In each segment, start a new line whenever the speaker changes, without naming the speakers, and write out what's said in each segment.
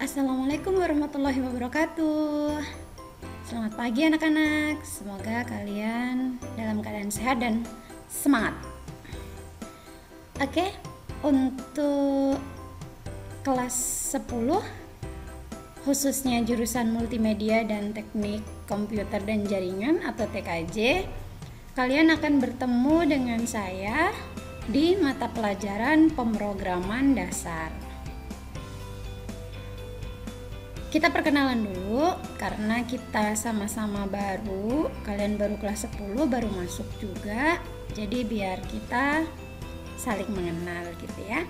Assalamualaikum warahmatullahi wabarakatuh. Selamat pagi anak-anak. Semoga kalian dalam keadaan sehat dan semangat. Oke, untuk kelas 10 khususnya jurusan multimedia dan teknik komputer dan jaringan atau TKJ, kalian akan bertemu dengan saya di mata pelajaran pemrograman dasar. Kita perkenalan dulu karena kita sama-sama baru, kalian baru kelas 10, baru masuk juga. Jadi biar kita saling mengenal gitu ya.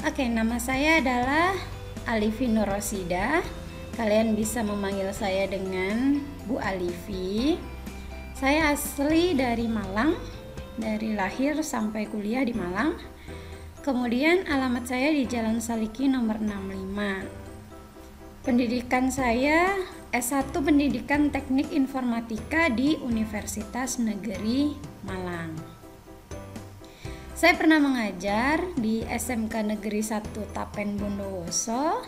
Oke, nama saya adalah Alifi Nur Rosida. Kalian bisa memanggil saya dengan Bu Alifi. Saya asli dari Malang, dari lahir sampai kuliah di Malang. Kemudian alamat saya di Jalan Saliki nomor 65. Pendidikan saya S1 Pendidikan Teknik Informatika di Universitas Negeri Malang. Saya pernah mengajar di SMK Negeri 1 Tapen Bondowoso,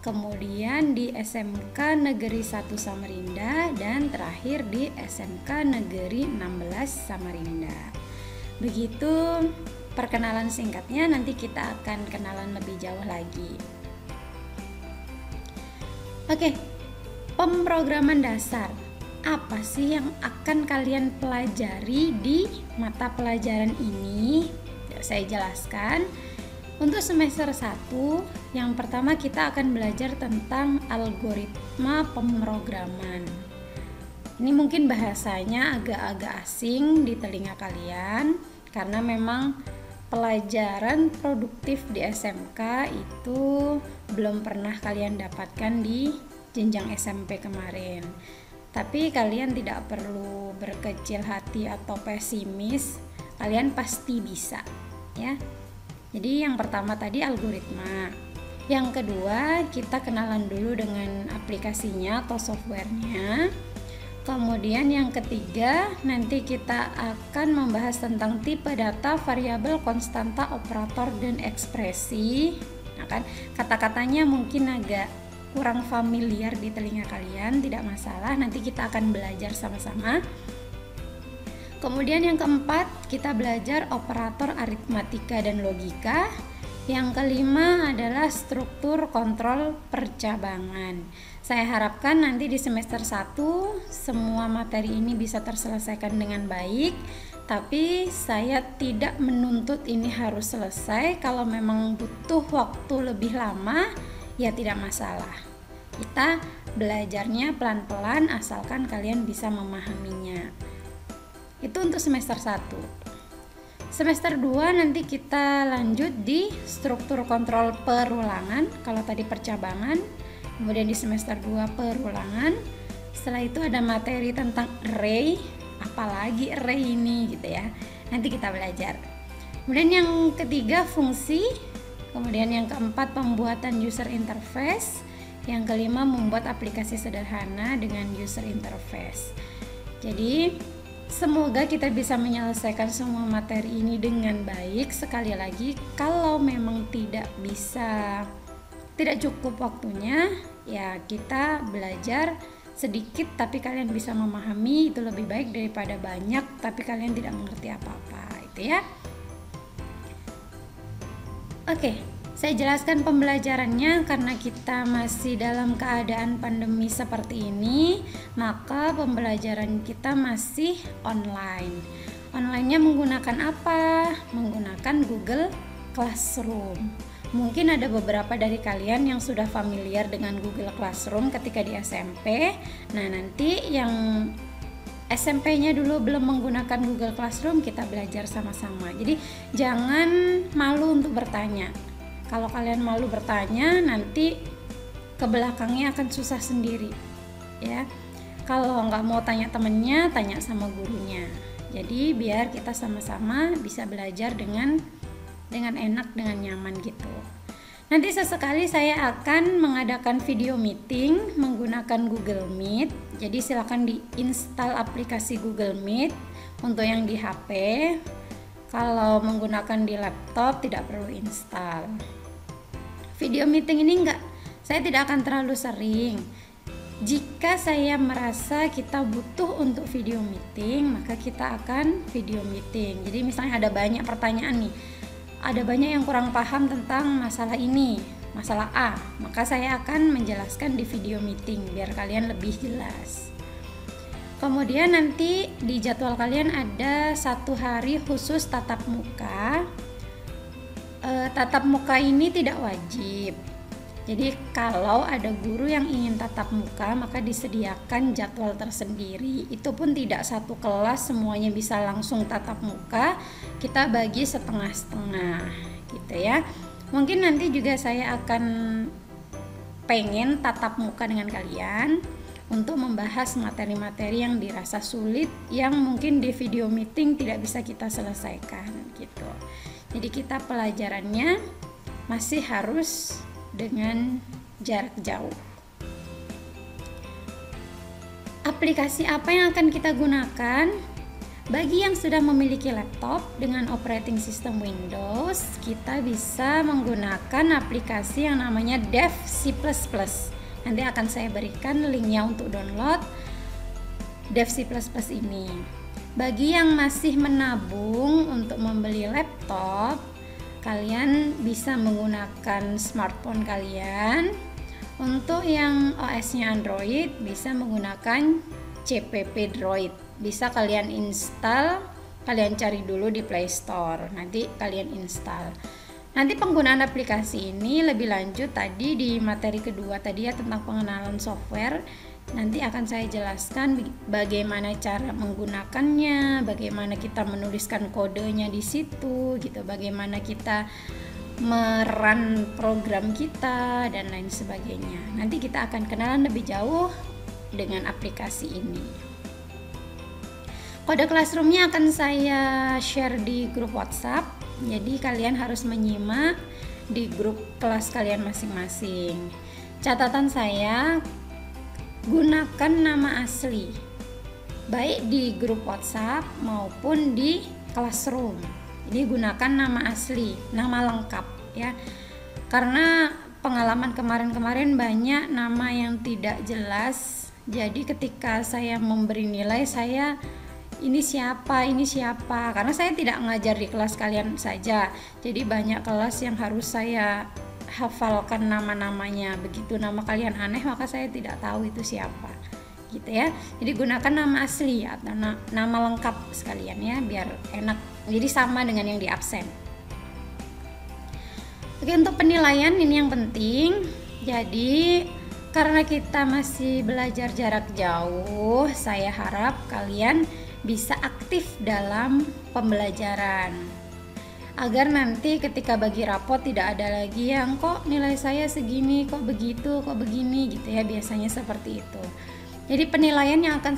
kemudian di SMK Negeri 1 Samarinda, dan terakhir di SMK Negeri 16 Samarinda. Begitu perkenalan singkatnya, nanti kita akan kenalan lebih jauh lagi. Oke, pemrograman dasar. Apa sih yang akan kalian pelajari di mata pelajaran ini? Saya jelaskan. Untuk semester 1, yang pertama kita akan belajar tentang algoritma pemrograman. Ini mungkin bahasanya agak-agak asing di telinga kalian karena memang pelajaran produktif di SMK itu belum pernah kalian dapatkan di jenjang SMP kemarin. Tapi kalian tidak perlu berkecil hati atau pesimis, kalian pasti bisa ya. Jadi yang pertama tadi algoritma. Yang kedua kita kenalan dulu dengan aplikasinya atau softwarenya. Kemudian yang ketiga, nanti kita akan membahas tentang tipe data, variabel, konstanta, operator, dan ekspresi. Nah kan, kata-katanya mungkin agak kurang familiar di telinga kalian, tidak masalah, nanti kita akan belajar sama-sama. Kemudian yang keempat, kita belajar operator aritmatika dan logika. Yang kelima adalah struktur kontrol percabangan. Saya harapkan nanti di semester 1 semua materi ini bisa terselesaikan dengan baik, tapi saya tidak menuntut ini harus selesai. Kalau memang butuh waktu lebih lama, ya tidak masalah. Kita belajarnya pelan-pelan asalkan kalian bisa memahaminya. Itu untuk semester 1. Semester 2 nanti kita lanjut di struktur kontrol perulangan. Kalau tadi percabangan, kemudian di semester 2 perulangan. Setelah itu ada materi tentang array, apalagi array ini gitu ya. Nanti kita belajar. Kemudian yang ketiga fungsi, kemudian yang keempat pembuatan user interface, yang kelima membuat aplikasi sederhana dengan user interface. Jadi semoga kita bisa menyelesaikan semua materi ini dengan baik. Sekali lagi, kalau memang tidak cukup waktunya, ya kita belajar sedikit tapi kalian bisa memahami, itu lebih baik daripada banyak tapi kalian tidak mengerti apa-apa, itu ya. Oke, saya jelaskan pembelajarannya karena kita masih dalam keadaan pandemi seperti ini, maka pembelajaran kita masih online. Online-nya menggunakan apa? Menggunakan Google Classroom. Mungkin ada beberapa dari kalian yang sudah familiar dengan Google Classroom ketika di SMP. Nah, nanti yang SMP-nya dulu belum menggunakan Google Classroom, kita belajar sama-sama. Jadi jangan malu untuk bertanya. Kalau kalian malu bertanya, nanti ke belakangnya akan susah sendiri ya. Kalau nggak mau tanya temennya, tanya sama gurunya. Jadi biar kita sama-sama bisa belajar dengan enak, dengan nyaman gitu. Nanti sesekali saya akan mengadakan video meeting menggunakan Google Meet. Jadi silakan diinstal aplikasi Google Meet untuk yang di HP. Kalau menggunakan di laptop tidak perlu install. Video meeting ini saya tidak akan terlalu sering. Jika saya merasa kita butuh untuk video meeting, maka kita akan video meeting. Jadi misalnya ada banyak pertanyaan nih, ada banyak yang kurang paham tentang masalah ini, masalah A, maka saya akan menjelaskan di video meeting biar kalian lebih jelas. Kemudian nanti di jadwal kalian ada 1 hari khusus tatap muka. Tatap muka ini tidak wajib. Jadi kalau ada guru yang ingin tatap muka, maka disediakan jadwal tersendiri. Itu pun tidak satu kelas semuanya bisa langsung tatap muka, kita bagi setengah-setengah gitu ya. Mungkin nanti juga saya akan pengen tatap muka dengan kalian untuk membahas materi-materi yang dirasa sulit, yang mungkin di video meeting tidak bisa kita selesaikan gitu. Jadi kita pelajarannya masih harus dengan jarak jauh. Aplikasi apa yang akan kita gunakan? Bagi yang sudah memiliki laptop dengan operating system Windows, kita bisa menggunakan aplikasi yang namanya Dev C++. Nanti akan saya berikan linknya untuk download Dev C++ ini. Bagi yang masih menabung untuk membeli laptop, kalian bisa menggunakan smartphone kalian. Untuk yang OS-nya Android bisa menggunakan CPP Droid. Bisa kalian install, kalian cari dulu di Play Store, nanti kalian install. Nanti penggunaan aplikasi ini lebih lanjut tadi di materi kedua tadi ya, tentang pengenalan software. Nanti akan saya jelaskan bagaimana cara menggunakannya, bagaimana kita menuliskan kodenya di situ gitu, bagaimana kita merun program kita dan lain sebagainya. Nanti kita akan kenalan lebih jauh dengan aplikasi ini. Kode Classroom-nya akan saya share di grup WhatsApp. Jadi kalian harus menyimak di grup kelas kalian masing-masing. Catatan saya, gunakan nama asli baik di grup WhatsApp maupun di Classroom. Jadi gunakan nama asli, nama lengkap ya. Karena pengalaman kemarin-kemarin banyak nama yang tidak jelas. Jadi ketika saya memberi nilai, saya ini siapa, karena saya tidak ngajar di kelas kalian saja. Jadi banyak kelas yang harus saya hafalkan nama-namanya. Begitu nama kalian aneh, maka saya tidak tahu itu siapa gitu ya. Jadi gunakan nama asli atau nama lengkap sekalian ya, biar enak. Jadi sama dengan yang di absen. Oke, untuk penilaian ini yang penting. Jadi karena kita masih belajar jarak jauh, saya harap kalian bisa aktif dalam pembelajaran, agar nanti ketika bagi rapot tidak ada lagi yang kok nilai saya segini, kok begitu, kok begini gitu ya. Biasanya seperti itu. Jadi penilaian yang akan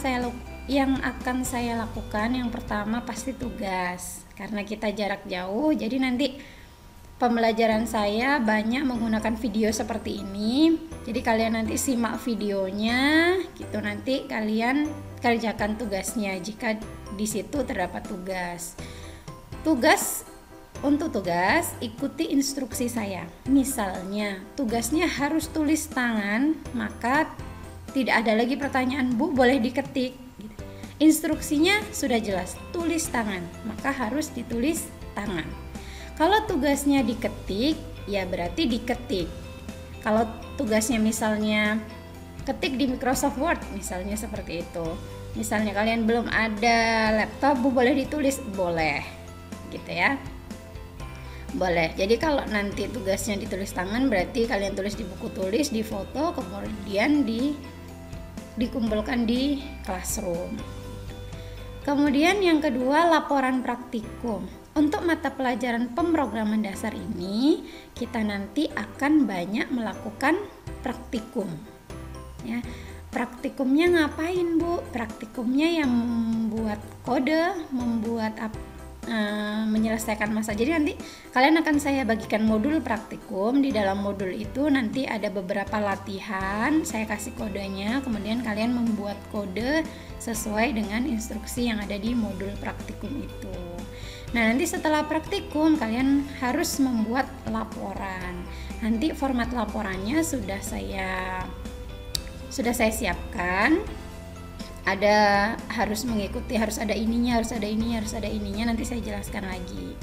saya lakukan yang pertama pasti tugas, karena kita jarak jauh. Jadi nanti pembelajaran saya banyak menggunakan video seperti ini. Jadi kalian nanti simak videonya gitu, nanti kalian kerjakan tugasnya jika di situ terdapat tugas. Untuk tugas ikuti instruksi saya. Misalnya tugasnya harus tulis tangan, maka tidak ada lagi pertanyaan, Bu boleh diketik. Instruksinya sudah jelas, tulis tangan, maka harus ditulis tangan. Kalau tugasnya diketik, ya berarti diketik. Kalau tugasnya misalnya ketik di Microsoft Word, misalnya seperti itu. Misalnya kalian belum ada laptop, Bu boleh ditulis? Boleh, gitu ya. Boleh. Jadi kalau nanti tugasnya ditulis tangan, berarti kalian tulis di buku tulis, di foto, kemudian dikumpulkan di Classroom. Kemudian yang kedua, laporan praktikum. Untuk mata pelajaran pemrograman dasar ini, kita nanti akan banyak melakukan praktikum. Ya, praktikumnya ngapain, Bu? Praktikumnya yang membuat kode, menyelesaikan masalah. Jadi nanti kalian akan saya bagikan modul praktikum. Di dalam modul itu nanti ada beberapa latihan, saya kasih kodenya, kemudian kalian membuat kode sesuai dengan instruksi yang ada di modul praktikum itu. Nah, nanti setelah praktikum kalian harus membuat laporan. Nanti format laporannya sudah saya siapkan. Ada harus mengikuti, harus ada ininya, harus ada ininya, nanti saya jelaskan lagi.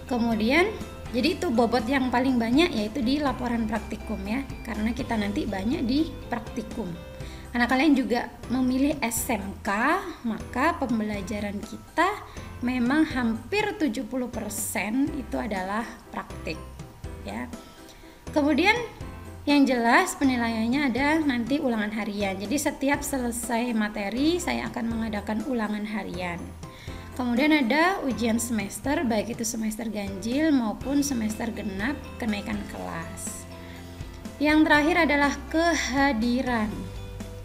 Kemudian jadi itu bobot yang paling banyak yaitu di laporan praktikum ya, karena kita nanti banyak di praktikum. Karena kalian juga memilih SMK, maka pembelajaran kita memang hampir 70% itu adalah praktik ya. Kemudian yang jelas penilaiannya ada nanti ulangan harian. Jadi setiap selesai materi saya akan mengadakan ulangan harian. Kemudian ada ujian semester, baik itu semester ganjil maupun semester genap kenaikan kelas. Yang terakhir adalah kehadiran.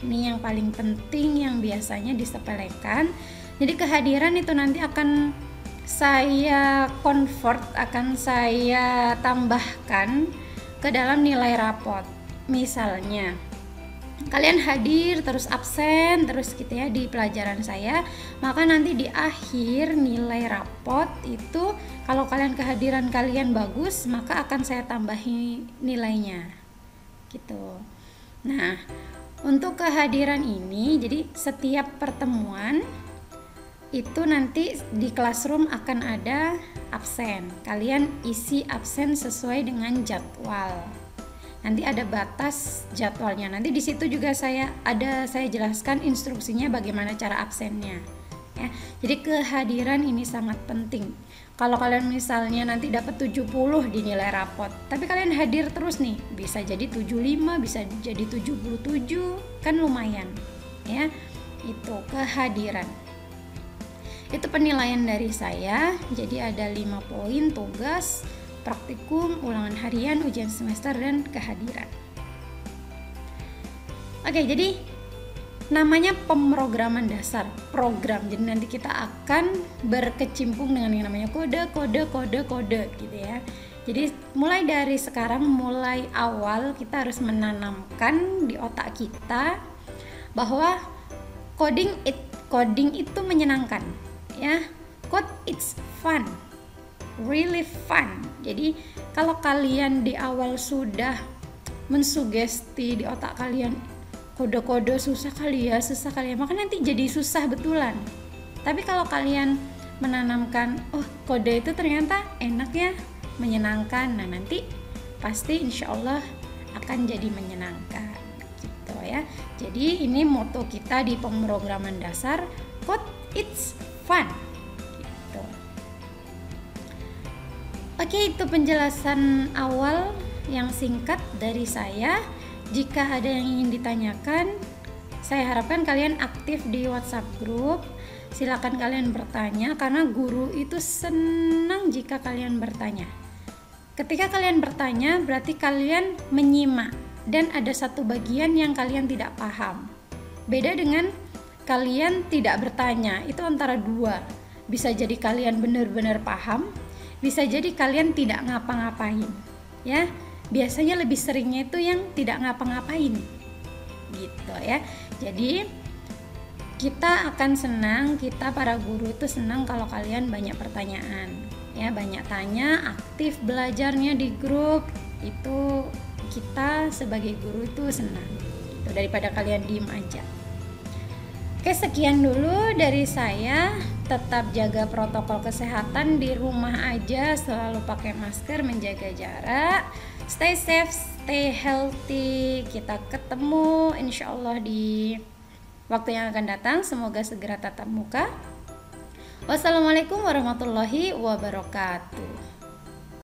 Ini yang paling penting yang biasanya disepelekan. Jadi kehadiran itu nanti akan saya convert, akan saya tambahkan ke dalam nilai rapot. Misalnya kalian hadir terus absen terus gitu ya di pelajaran saya, maka nanti di akhir nilai rapot itu kalau kalian kehadiran kalian bagus, maka akan saya tambahi nilainya gitu. Nah, untuk kehadiran ini jadi setiap pertemuan itu nanti di classroom akan ada absen. Kalian isi absen sesuai dengan jadwal. Nanti ada batas jadwalnya. Nanti di situ juga saya jelaskan instruksinya bagaimana cara absennya. Ya. Jadi kehadiran ini sangat penting. Kalau kalian misalnya nanti dapat 70 di nilai rapot, tapi kalian hadir terus nih, bisa jadi 75, bisa jadi 77, kan lumayan. Ya. Itu kehadiran. Itu penilaian dari saya. Jadi ada 5 poin: tugas, praktikum, ulangan harian, ujian semester, dan kehadiran. Oke, jadi namanya pemrograman dasar, program. Jadi nanti kita akan berkecimpung dengan yang namanya kode gitu ya. Jadi mulai dari sekarang, mulai awal kita harus menanamkan di otak kita bahwa coding itu menyenangkan. Ya, code it's fun, really fun. Jadi kalau kalian di awal sudah mensugesti di otak kalian kode-kode susah kali ya, maka nanti jadi susah betulan. Tapi kalau kalian menanamkan, oh kode itu ternyata enak ya, menyenangkan, nah nanti pasti insya Allah akan jadi menyenangkan gitu ya. Jadi ini moto kita di pemrograman dasar, code it's fun gitu. Oke, itu penjelasan awal yang singkat dari saya. Jika ada yang ingin ditanyakan, saya harapkan kalian aktif di WhatsApp group. Silakan kalian bertanya, karena guru itu senang jika kalian bertanya. Ketika kalian bertanya, berarti kalian menyimak dan ada satu bagian yang kalian tidak paham. Beda dengan kalian tidak bertanya, itu antara dua. Bisa jadi kalian benar-benar paham, bisa jadi kalian tidak ngapa-ngapain. Ya, biasanya lebih seringnya itu yang tidak ngapa-ngapain. Gitu ya. Jadi kita akan senang, kita para guru itu senang kalau kalian banyak pertanyaan. Ya, banyak tanya, aktif belajarnya di grup. Itu kita sebagai guru itu senang. Gitu, daripada kalian diem aja. Oke, sekian dulu dari saya. Tetap jaga protokol kesehatan di rumah aja, selalu pakai masker, menjaga jarak. Stay safe, stay healthy. Kita ketemu insya Allah di waktu yang akan datang. Semoga segera tatap muka. Wassalamualaikum warahmatullahi wabarakatuh.